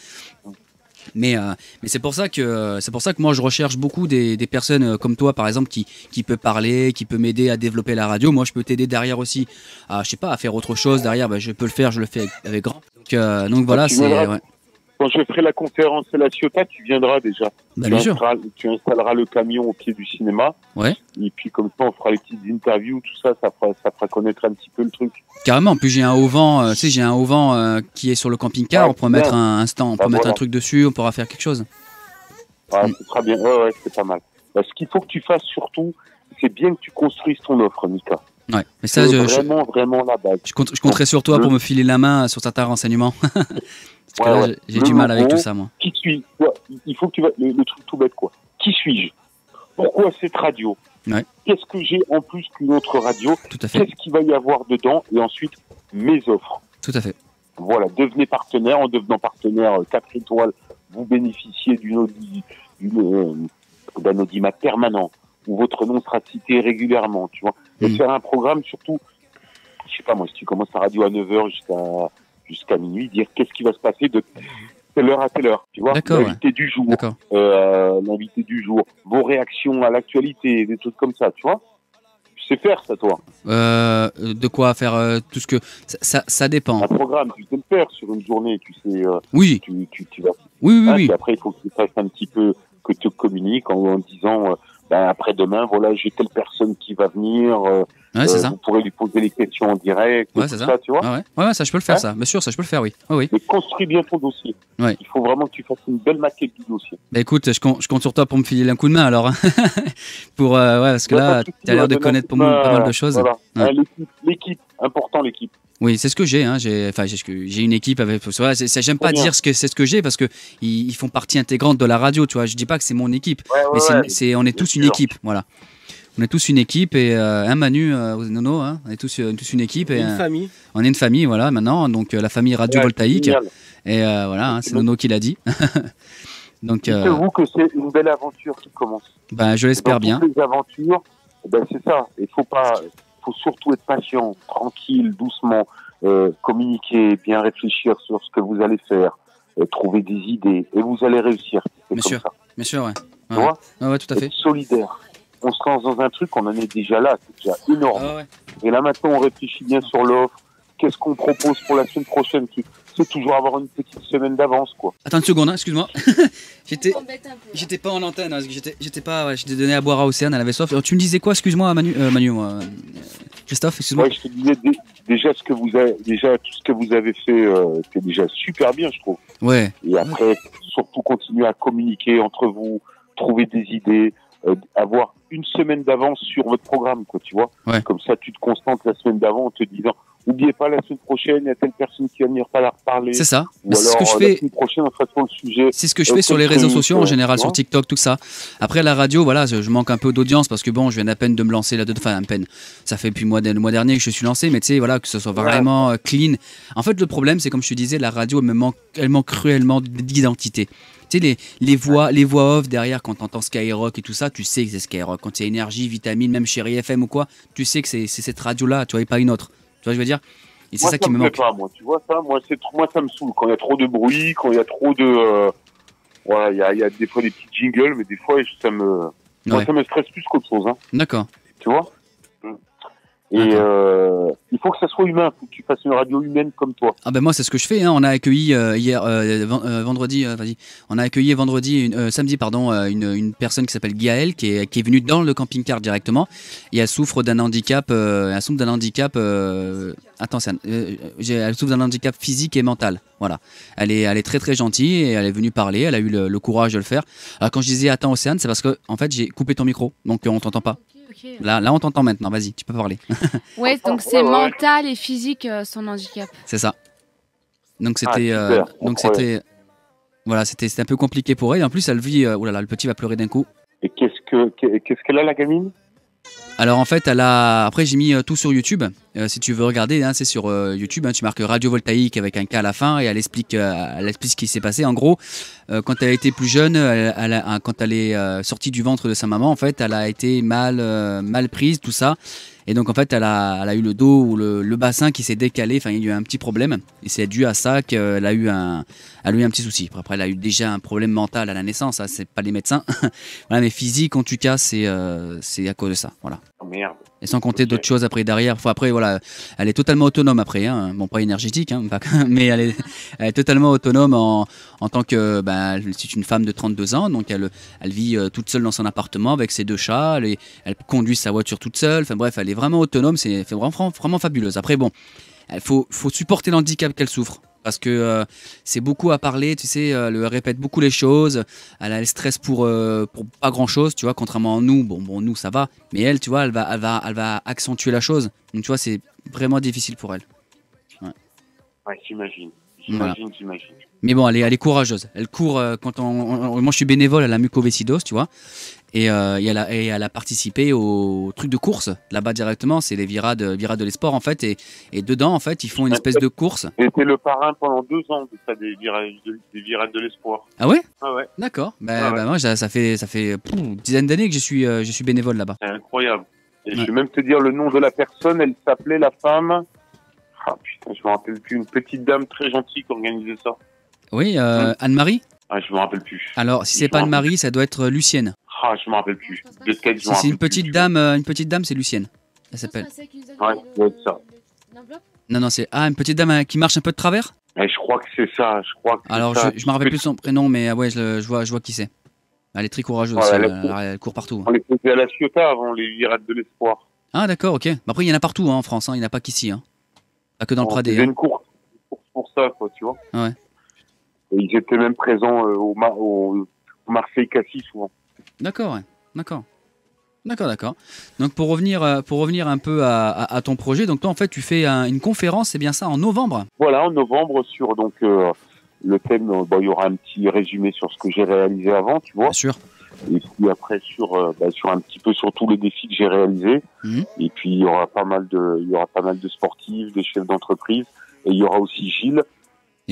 Mais c'est pour ça que moi je recherche beaucoup des personnes comme toi par exemple qui peut parler, qui peut m'aider à développer la radio. Moi je peux t'aider derrière aussi à à faire autre chose derrière. Bah, je peux le faire, je le fais avec grand. Donc voilà, c'est quand je ferai la conférence à la Ciotat, tu viendras déjà. Bah, bien sûr. Tu installeras le camion au pied du cinéma. Ouais. Et puis comme ça, on fera les petites interviews, tout ça, ça fera connaître un petit peu le truc. Carrément. Puis j'ai un auvent, j'ai un auvent qui est sur le camping-car. On pourra mettre un stand, on pourra mettre un truc dessus, on pourra faire quelque chose. Ouais, c'est très bien. Ouais, c'est pas mal. Bah, ce qu'il faut que tu fasses surtout, c'est bien que tu construises ton offre, Mika. Ouais, mais ça, vraiment la base. Je compterai sur toi pour me filer la main sur certains renseignements. Parce que là, j'ai du mal avec tout ça, moi. Qui suis il faut que tu vas le truc tout bête, quoi. Qui suis-je? Pourquoi cette radio? Qu'est-ce que j'ai en plus qu'une autre radio? Tout à fait. Qu'est-ce qu'il va y avoir dedans? Et ensuite, mes offres. Tout à fait. Voilà, devenez partenaire. En devenant partenaire 4 étoiles, vous bénéficiez d'un audimat permanent où votre nom sera cité régulièrement, tu vois. Et faire un programme, surtout, je sais pas moi, si tu commences la radio à 9h jusqu'à minuit, dire qu'est-ce qui va se passer de telle heure à telle heure, tu vois. L'invité du jour, l'invité du jour, vos réactions à l'actualité, des trucs comme ça, tu vois. Tu sais faire ça, toi? De quoi faire tout ce que ça dépend. Un programme, tu sais le faire sur une journée, tu sais. Oui. Tu vas. Oui. Et après, il faut que tu fasses un petit peu, que tu communiques en disant. Après-demain, voilà, j'ai telle personne qui va venir. C'est ça. Vous pourrez lui poser les questions en direct. Ouais, c'est ça. Tu vois. Ouais, ça, je peux le faire, ça. Bien sûr, ça, je peux le faire, oui. Oui. Mais construis bien ton dossier. Ouais. Il faut vraiment que tu fasses une belle maquette du dossier. Bah écoute, je compte sur toi pour me filer un coup de main, alors. Parce que là, tu as l'air de connaître pas mal de choses. Voilà. L'équipe, important, l'équipe. Oui, c'est ce que j'ai. J'ai une équipe avec. J'aime pas dire c'est ce que j'ai parce que ils font partie intégrante de la radio. Tu vois, je dis pas que c'est mon équipe, mais on est tous une équipe. Voilà, on est tous une équipe et Manu, Nono, hein, on est tous une équipe et une famille. On est une famille, voilà. Maintenant, donc la famille Radio Voltaïque et voilà, hein, c'est Nono qui l'a dit. Donc, dites-vous que c'est une belle aventure qui commence. Ben, je l'espère bien. Toutes les aventures, c'est ça. Il faut surtout être patient, tranquille, doucement, communiquer, bien réfléchir sur ce que vous allez faire, trouver des idées, et vous allez réussir. Bien sûr, ouais. Tu vois? Ouais, tout à fait. Être solidaire. On se lance dans un truc, on en est déjà là, c'est déjà énorme. Et là maintenant, on réfléchit bien sur l'offre. Qu'est-ce qu'on propose pour la semaine prochaine? C'est toujours avoir une petite semaine d'avance, quoi. Attends une seconde, hein, excuse-moi. J'étais pas en antenne, hein, parce que j'étais pas. J'étais donné à boire à Océane, elle avait soif. Tu me disais quoi, excuse-moi, Christophe, excuse-moi. Ouais, je te disais déjà tout ce que vous avez fait, c'est déjà super bien, je trouve. Ouais. Et après, surtout continuer à communiquer entre vous, trouver des idées, avoir une semaine d'avance sur votre programme, quoi, tu vois. Ouais. Comme ça, tu te concentres la semaine d'avant en te disant, n'oubliez pas, la semaine prochaine, il y a telle personne qui va venir pas la reparler. C'est ça. Ou alors, c'est ce que je la fais. semaine prochaine, on sera sur le sujet. C'est ce que je fais sur les réseaux sociaux en général, sur TikTok, tout ça. Après la radio, voilà, je manque un peu d'audience parce que bon, je viens à peine de me lancer là-dedans. Enfin, à peine. Ça fait depuis le mois dernier que je suis lancé, mais tu sais, voilà, que ce soit vraiment clean. En fait, le problème, c'est comme je te disais, la radio, elle manque cruellement d'identité. Tu sais, les voix off derrière, quand t'entends Skyrock et tout ça, tu sais que c'est Skyrock. Quand il y a Énergie, Vitamine, même Chéri FM ou quoi, tu sais que c'est cette radio-là, tu vois, et pas une autre. Tu vois, je veux dire. Et c'est ça qui me manque. Pas, moi, tu vois ça, moi ça me saoule quand il y a trop de bruit, quand il y a trop de voilà, il y a des fois des petits jingles, mais des fois ça me stresse plus qu'autre chose, hein. D'accord. Tu vois. Et il faut que ça soit humain, il faut que tu fasses une radio humaine comme toi. Ah ben moi c'est ce que je fais, hein. On a accueilli samedi une personne qui s'appelle Gaëlle qui est venue dans le camping-car directement et elle souffre d'un handicap elle souffre d'un handicap physique et mental. Voilà. Elle est très très gentille et elle est venue parler, elle a eu le courage de le faire. Alors quand je disais attends Océane, c'est parce que en fait j'ai coupé ton micro, donc on t'entend pas. Okay. Là on t'entend maintenant, vas-y, tu peux parler. Ouais, donc c'est mental et physique son handicap. C'est ça. Donc c'était c'était un peu compliqué pour elle. En plus elle vit oh là là, le petit va pleurer d'un coup. Et qu'est-ce qu'elle a, la gamine? Alors en fait, après j'ai mis tout sur YouTube. Si tu veux regarder, hein, c'est sur YouTube. Hein, tu marques Radio Voltaïque avec un K à la fin et elle explique ce qui s'est passé. En gros, quand elle était plus jeune, quand elle est sortie du ventre de sa maman, en fait, elle a été mal prise, tout ça. Et donc en fait, elle a eu le dos ou le bassin qui s'est décalé. Enfin, il y a eu un petit problème. Et c'est dû à ça qu'elle a eu un petit souci. Après, elle a eu déjà un problème mental à la naissance. Hein, c'est pas les médecins. Voilà, mais physique, en tout cas, c'est à cause de ça. Voilà. Oh, merde. Et sans compter d'autres choses après derrière. Enfin, après, voilà, elle est totalement autonome après. Hein. Bon, pas énergétique, hein, mais elle est totalement autonome en tant que. C'est une femme de 32 ans, donc elle vit toute seule dans son appartement avec ses 2 chats. Elle conduit sa voiture toute seule. Enfin bref, elle est vraiment autonome. C'est vraiment fabuleuse. Après, bon, il faut supporter l'handicap qu'elle souffre. Parce que c'est beaucoup à parler, tu sais, elle répète beaucoup les choses, elle a le stress pour pas grand chose, tu vois, contrairement à nous, bon nous ça va, mais elle, tu vois, elle va accentuer la chose, donc tu vois, c'est vraiment difficile pour elle. Ouais, j'imagine. Mais bon, elle est courageuse, elle court, moi je suis bénévole à la mucoviscidose, tu vois, et elle a participé au truc de course là-bas directement, c'est les virades de l'esport en fait, et dedans en fait ils font une espèce de course. J'étais le parrain pendant 2 ans de ça, des virades de l'espoir. Ah ouais? Ah ouais. D'accord. Moi ça fait une dizaine d'années que je suis bénévole là-bas. C'est incroyable. Et je vais même te dire le nom de la personne, elle s'appelait la femme. Ah putain, je me rappelle plus, une petite dame très gentille qui organisait ça. Oui, Anne-Marie? Ah, je me rappelle plus. Alors, si c'est pas Anne-Marie, ça doit être Lucienne. Ah, je me rappelle plus. Si c'est une petite dame, c'est Lucienne. Elle s'appelle. Ouais, c'est ça. Non, c'est une petite dame qui marche un peu de travers? Je crois que c'est ça. Alors, je me rappelle plus son prénom, mais ouais, je vois qui c'est. Elle est très courageuse, elle court partout. On les faisait à la Ciotat avant les virades de l'espoir. Ah, d'accord, ok. Après, il y en a partout en France, hein. Il n'y en a pas qu'ici. Hein. Pas que dans le Pradé. Il y a une course pour ça, quoi, tu vois. Ouais. Et ils étaient même présents au Marseille-Cassis souvent. D'accord, ouais. D'accord. Donc pour revenir un peu à ton projet, donc toi en fait tu fais une conférence, c'est bien ça, en novembre? Voilà, en novembre sur donc le thème, il y aura un petit résumé sur ce que j'ai réalisé avant, tu vois. Bien sûr. Et puis après sur un petit peu sur tous les défis que j'ai réalisés. Mmh. Et puis il y aura pas mal de sportifs, des chefs d'entreprise, et il y aura aussi Gilles.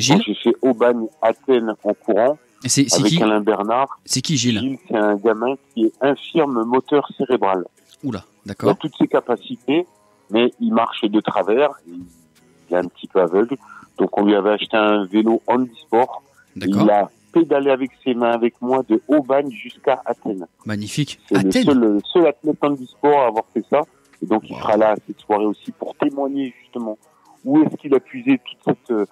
Donc, j'ai fait Aubagne, Athènes en courant. C'est avec qui? Alain Bernard. C'est qui Gilles? Gilles, c'est un gamin qui est infirme moteur cérébral. Oula, d'accord. Il a toutes ses capacités, mais il marche de travers. Il est un petit peu aveugle. Donc on lui avait acheté un vélo handisport. Il a pédalé avec ses mains avec moi de Aubagne jusqu'à Athènes. Magnifique. C'est le seul athlète handisport à avoir fait ça. Et donc il sera là à cette soirée aussi pour témoigner justement où est-ce qu'il a puisé tout ce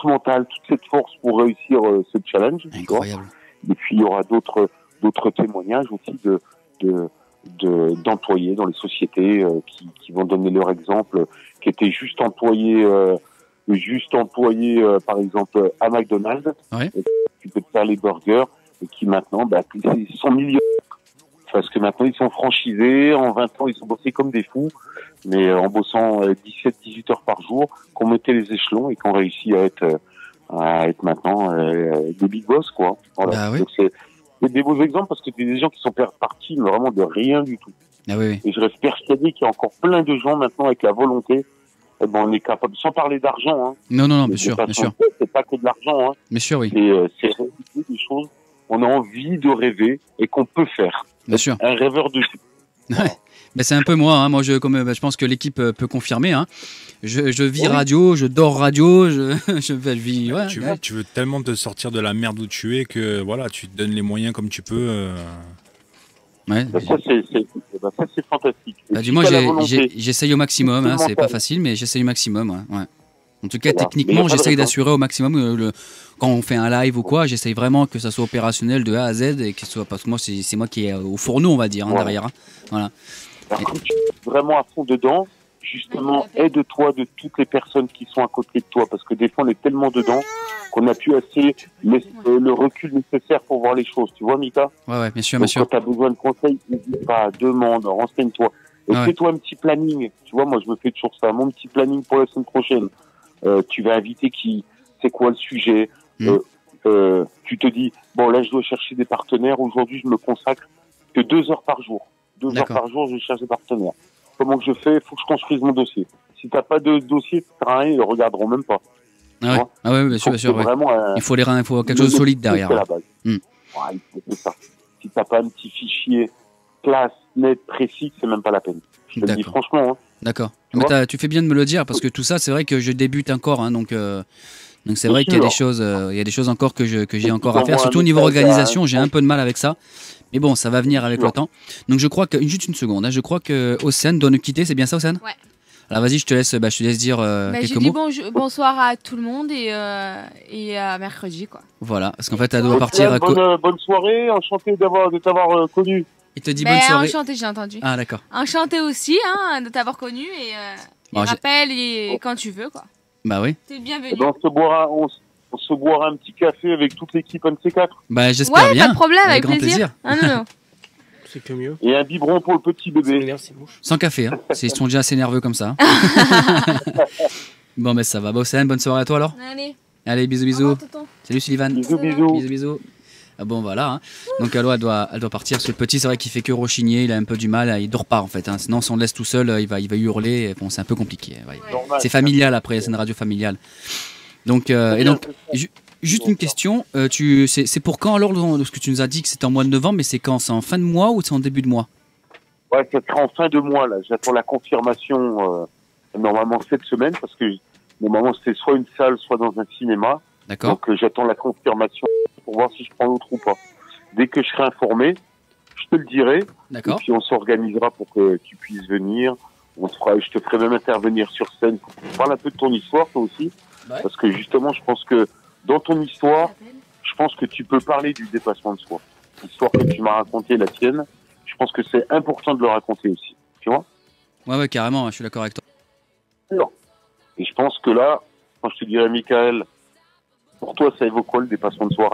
mental, toute cette force pour réussir ce challenge. Incroyable. Et puis il y aura d'autres témoignages aussi d'employés dans les sociétés qui vont donner leur exemple, qui étaient juste employés par exemple à McDonald's, qui peut te faire les burgers et qui maintenant ils sont millionnaires parce que maintenant ils sont franchisés, en 20 ans ils sont bossés comme des fous mais en bossant 17-18 heures par jour, qu'on mettait les échelons et qu'on réussit à être maintenant des big boss, quoi. Voilà. Bah oui. Donc c'est des beaux exemples parce que c'est des gens qui sont partis mais vraiment de rien du tout. Ah oui, oui. Et je reste persuadé qu'il y a encore plein de gens maintenant avec la volonté. Eh ben, on est capable, sans parler d'argent, hein. Non, non, non, Mais bien sûr, de bien sûr. façon, c'est pas que de l'argent, hein. Bien sûr, oui. C'est réaliser des choses qu'on a envie de rêver et qu'on peut faire. Bien sûr. Un rêveur de Ouais. Ben, c'est un peu moi, hein. Moi je pense que l'équipe peut confirmer, hein. Je vis radio, je dors radio, je vis. Ouais, Tu veux tellement te sortir de la merde où tu es que voilà, tu te donnes les moyens comme tu peux. Ouais. Ben, ça c'est fantastique. Et Bah, si du moins t'as la volonté, j'essaye au maximum, hein. C'est pas mental. facile, mais j'essaye au maximum. Ouais. Ouais. En tout cas, Voilà. Mais y techniquement, a pas de j'essaye raison. d'assurer au maximum quand on fait un live ou quoi, j'essaye vraiment que ça soit opérationnel de A à Z et que ce soit parce que moi c'est moi qui est au fourneau, on va dire, hein, Voilà. derrière. Hein. Voilà. Alors, quand tu es vraiment à fond dedans, justement, aide-toi de toutes les personnes qui sont à côté de toi, parce que des fois, on est tellement dedans qu'on n'a plus assez le recul nécessaire pour voir les choses. Tu vois, Mika? Ouais, bien sûr, Donc, bien sûr. quand tu as besoin de conseils, n'hésite pas, demande, renseigne-toi. Et Ouais. fais-toi un petit planning. Tu vois, moi, je me fais toujours ça, mon petit planning pour la semaine prochaine. Tu vas inviter qui? C'est quoi le sujet? Tu te dis, bon, là, je dois chercher des partenaires. Aujourd'hui, je me consacre que 2 heures par jour. 2 heures D'accord. par jour, je cherche des partenaires. Comment que je fais? Faut que je construise mon dossier. Si t'as pas de dossier, ça sert à rien, ils le regarderont même pas. Ah ouais, ah ouais, bien sûr, bien sûr. Ouais. Vraiment, Il faut il faut quelque chose de solide derrière. C'est la base. Mm. Ouais, il faut que ça. Si t'as pas un petit fichier classe, net, précis, c'est même pas la peine. Je te le dis D'accord. franchement. Hein. D'accord. Tu Mais vois tu fais bien de me le dire parce que tout ça, c'est vrai que je débute encore, hein, donc c'est Bien vrai qu'il y a sûr. il y a des choses encore que j'ai encore à t'envoies faire, un surtout au niveau message à- organisation, j'ai un peu de mal avec ça. Mais bon, ça va venir avec sûr. le temps. Donc je crois que juste une seconde, hein, je crois que Océane doit nous quitter, c'est bien ça, Océane? Ouais. Alors vas-y, je te laisse dire Bah, quelques j'ai dit mots. bonsoir à tout le monde et à mercredi, quoi. Voilà, parce qu'en fait, elle doit partir. Bonne soirée, enchanté de t'avoir connu. Il te dit Ben, bonne soirée. enchanté, j'ai entendu. Ah d'accord. Enchanté aussi, hein, de t'avoir connu et Bon, rappelle et quand tu veux, quoi. Bah oui. T'es Eh bienvenu. ben, on se boira un petit café avec toute l'équipe MC4 Bah j'espère Ouais, bien. pas de problème, avec grand plaisir. Ah, non. C'est que mieux. et un biberon pour le petit bébé. Regarde, c'est mouche. Sans café, hein. Ils sont déjà assez nerveux comme ça. hein. Bon, mais ça va. Bah, Océane, bonne soirée à toi alors. Allez, Allez, bisous, au bisous. revoir, tonton. Salut Sullivan. Bisous, bisous. Bisous, bisous. Ah bon, voilà. Hein. Donc, elle doit partir. Ce petit, c'est vrai qu'il fait que rechigner. Il a un peu du mal. Il dort pas, en fait. Hein. Sinon, si on le laisse tout seul, il va hurler. Bon, c'est un peu compliqué. Ouais. Normal. C'est familial après. C'est une radio familiale. Donc, juste une question. C'est pour quand alors ce que tu nous as dit que c'était en mois de novembre, mais c'est quand? C'est en fin de mois ou c'est en début de mois? Ouais, ça sera en fin de mois, là. J'attends la confirmation, normalement cette semaine, parce que normalement c'est soit une salle, soit dans un cinéma. D'accord. Donc j'attends la confirmation pour voir si je prends l'autre ou pas. Dès que je serai informé, je te le dirai. Et D'accord. puis on s'organisera pour que tu puisses venir. Je te ferai même intervenir sur scène pour que tu parles un peu de ton histoire, toi aussi. Ouais. Parce que justement, je pense que dans ton histoire, je pense que tu peux parler du dépassement de soi. L'histoire que tu m'as racontée, la tienne, je pense que c'est important de le raconter aussi. Tu vois? Ouais, carrément. Je suis d'accord avec toi. Et je pense que là, quand je te dirais, Michael, pour toi, ça évoque quoi le dépassement de soi?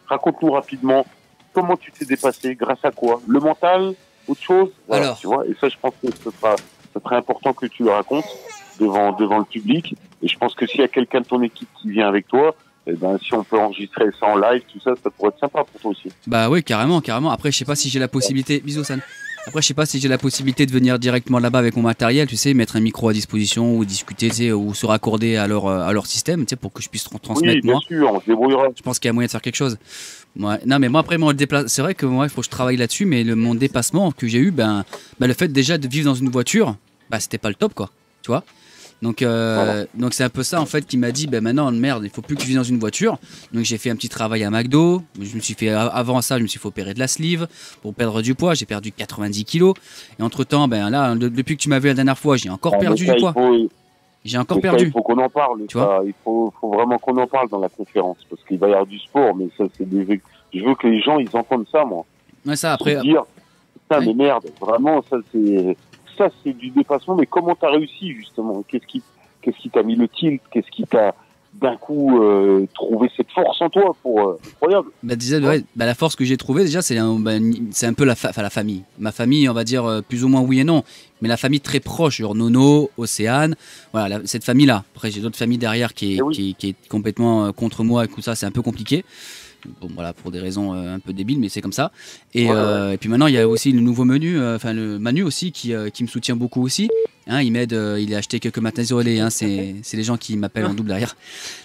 Raconte-nous rapidement comment tu t'es dépassé, grâce à quoi? Le mental, autre chose? Voilà, Alors. tu vois. Et ça, je pense que ça serait important que tu le racontes devant le public. Et je pense que s'il y a quelqu'un de ton équipe qui vient avec toi, eh ben, si on peut enregistrer ça en live, tout ça, ça pourrait être sympa pour toi aussi. Bah oui, carrément. Après, je sais pas si j'ai la possibilité. Bisous, San. Après, je sais pas si j'ai la possibilité de venir directement là-bas avec mon matériel, tu sais, mettre un micro à disposition ou discuter, tu sais, ou se raccorder à leur système, tu sais, pour que je puisse transmettre Oui, bien moi. sûr, on se débrouillera. Je pense qu'il y a moyen de faire quelque chose. Ouais. Non, mais moi après c'est vrai que moi il faut que je travaille là-dessus, mais mon dépassement que j'ai eu, le fait déjà de vivre dans une voiture, c'était pas le top, quoi. Tu vois. Donc c'est un peu ça en fait qui m'a dit maintenant merde, il faut plus que je vive dans une voiture. Donc j'ai fait un petit travail à McDo. Je me suis fait avant ça, je me suis fait opérer de la sleeve pour perdre du poids. J'ai perdu 90 kilos. Et entre temps, là depuis que tu m'as vu la dernière fois, j'ai encore perdu du poids. J'ai encore perdu. Il faut qu'on en parle. Tu vois, il faut vraiment qu'on en parle dans la conférence parce qu'il va y avoir du sport, mais ça c'est je veux que les gens ils entendent ça, moi. Ouais, ça après. Se dire, putain, oui. mais merde, vraiment ça c'est du dépassement. Mais comment t'as réussi justement? Qu'est-ce qui t'a mis le tilt? Qu'est-ce qui t'a d'un coup trouver cette force en toi pour incroyable. Bah, la force que j'ai trouvée déjà, c'est un peu la famille. Ma famille, on va dire plus ou moins oui et non, mais la famille très proche, genre Nono, Océane, voilà, cette famille-là. Après, j'ai d'autres familles derrière qui est complètement contre moi et tout ça, c'est un peu compliqué. Bon, voilà, pour des raisons un peu débiles, mais c'est comme ça. Et puis maintenant, il y a aussi le nouveau le Manu aussi, qui me soutient beaucoup aussi. Hein, il m'aide, il a acheté quelques matins isolés, hein, c'est les gens qui m'appellent en double derrière.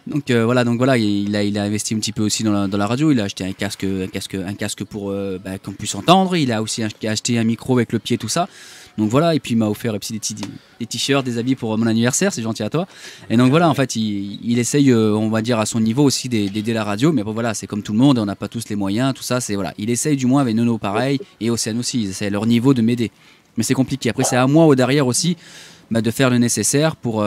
Donc voilà, il a investi un petit peu aussi dans la radio. Il a acheté un casque pour qu'on puisse entendre. Il a aussi acheté un micro avec le pied, tout ça. Donc voilà, et puis il m'a offert aussi des t-shirts, des habits pour mon anniversaire, c'est gentil à toi. Et donc voilà, en fait, il essaye, on va dire à son niveau aussi d'aider la radio, mais bon voilà, c'est comme tout le monde, on n'a pas tous les moyens, tout ça, c'est voilà. Il essaye du moins avec Nono pareil, et Océane aussi, ils essayent à leur niveau de m'aider. Mais c'est compliqué. Après, c'est à moi au derrière aussi de faire le nécessaire pour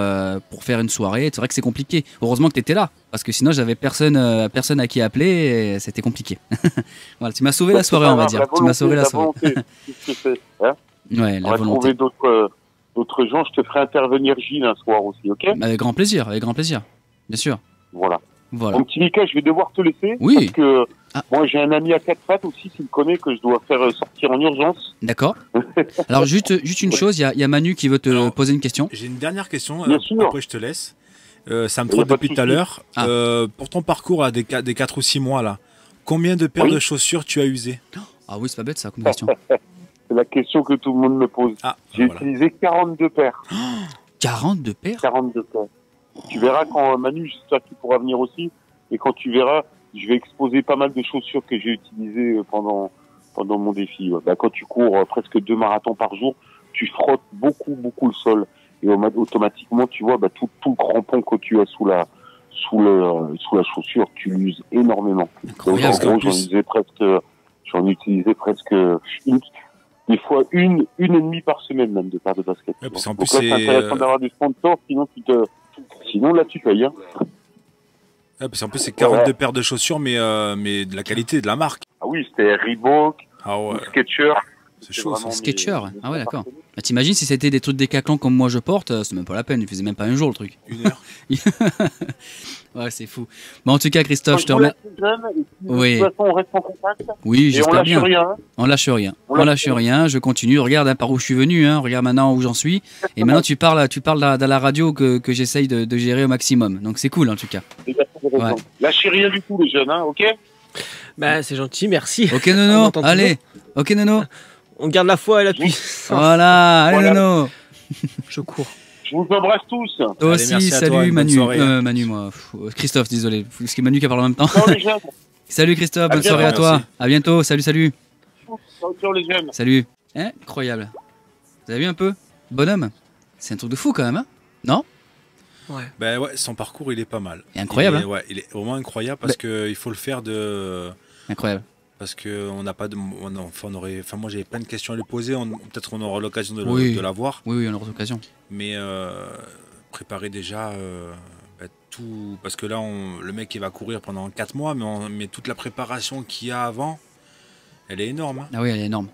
faire une soirée. C'est vrai que c'est compliqué. Heureusement que tu étais là, parce que sinon j'avais personne à qui appeler et c'était compliqué. Voilà, tu m'as sauvé la soirée, on va dire. Tu m'as sauvé la soirée. Ouais, on va trouver d'autres gens. Je te ferai intervenir Gilles un soir aussi, ok? Avec grand plaisir, bien sûr. Voilà. Mon petit Mika, je vais devoir te laisser. Oui. Parce que moi, j'ai un ami à 4 pattes aussi qui me connaît que je dois faire sortir en urgence. D'accord. Alors, juste une chose, il y a Manu qui veut te poser une question. J'ai une dernière question, sûr. Après je te laisse. Ça me trotte depuis tout à l'heure. Pour ton parcours là, des 4 ou 6 mois, là, combien de paires de chaussures tu as usées? Ah oui, c'est pas bête ça comme question. C'est la question que tout le monde me pose. J'ai utilisé 42 paires. 42 paires? 42 paires. Tu verras quand Manu, j'espère qu'il pourra venir aussi. Et quand tu verras, je vais exposer pas mal de chaussures que j'ai utilisées pendant mon défi. Quand tu cours presque 2 marathons par jour, tu frottes beaucoup le sol. Et automatiquement, tu vois, tout le crampon que tu as sous la chaussure, tu l'uses énormément. Donc, en gros, j'en utilisais presque des fois une et demie par semaine même de paires de basket. Ouais, donc là, c'est intéressant d'avoir des sponsors, sinon là tu payes. Hein. Ouais, parce qu'en plus c'est 42 paires de chaussures, mais de la qualité, de la marque. Ah oui, c'était Reebok, Skechers. C'est chaud, ça. Skechers. Ah ouais, d'accord. T'imagines si c'était des trucs Décathlon comme moi je porte, c'est même pas la peine, il faisait même pas un jour le truc. 1 heure. Ouais, c'est fou. Bon, en tout cas, Christophe, je te remercie. Oui. De toute façon, on reste en contact. Oui, j'espère bien. On lâche rien. On lâche rien. Je continue. Regarde par où je suis venu. Regarde maintenant où j'en suis. Et maintenant, tu parles dans la radio que j'essaye de gérer au maximum. Donc, c'est cool en tout cas. Ouais. Lâchez rien du tout, les jeunes, ok? C'est gentil, merci. Ok, Nono. Allez. Ok, Nono. On garde la foi et la puissance. Voilà. Allez, Nono. Je cours. Je vous embrasse tous. Toi aussi, salut Manu. Manu, moi. Christophe, désolé. C'est Manu qui parle en même temps. Salut Christophe, bonne soirée à toi. À bientôt, salut. Ciao les jeunes. Salut. Incroyable. Vous avez vu un peu? Bonhomme. C'est un truc de fou quand même, hein? Non? Ouais. Son parcours il est pas mal. Il est incroyable. Il est vraiment incroyable parce que il faut le faire de. Incroyable. Parce que on n'a pas de, moi j'avais plein de questions à lui poser. Peut-être on aura l'occasion de la voir. Oui, on aura l'occasion. Mais préparer déjà tout, parce que là le mec il va courir pendant 4 mois, mais toute la préparation qu'il y a avant, elle est énorme. Hein. Ah oui, elle est énorme.